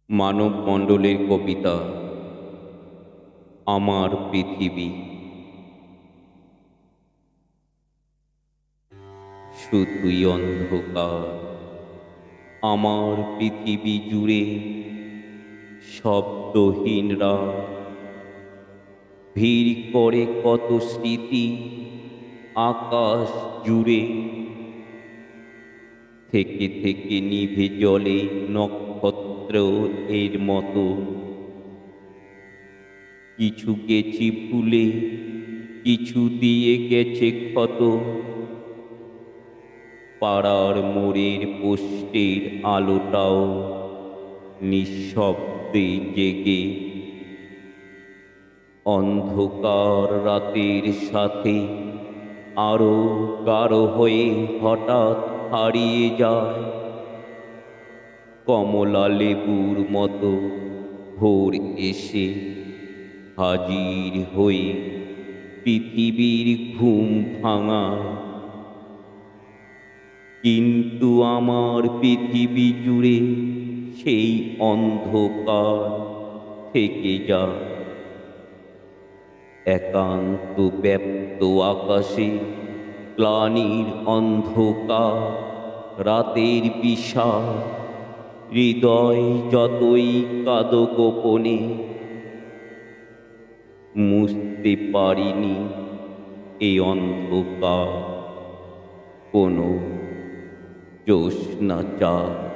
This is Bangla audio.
মানব মণ্ডলের কবিতা আমার পৃথিবী। শুধুই অন্ধকার আমার পৃথিবী জুড়ে, শব্দহীন রাত, ভিড় করে কত স্মৃতি আকাশ জুড়ে। থেকে থেকে নিভে জলে নক্ষত্র এর মতো, কিছু গেছি ভুলে, কিছু দিয়ে গেছে ক্ষত। পাড়ার মোড়ের পোস্টের আলোটাও নিঃশব্দে জেগে, অন্ধকার রাতের সাথে আরো গাঢ় হয়ে হঠাৎ হারিয়ে যায়। কমলা লেবুর মতো ভোর এসে হাজির হয়ে পৃথিবীর ঘুম ভাঙায়। কিন্তু আমার পৃথিবী জুড়ে সেই অন্ধকার থেকে যায়। একান্ত ব্যপ্ত আকাশে গ্লানির অন্ধকার, রাতের বিষাদ, হৃদয় যতই কাঁদো গোপনে, মুছতে পারিনি এই অন্ধকার কোনো জ্যোৎস্না চাঁদ।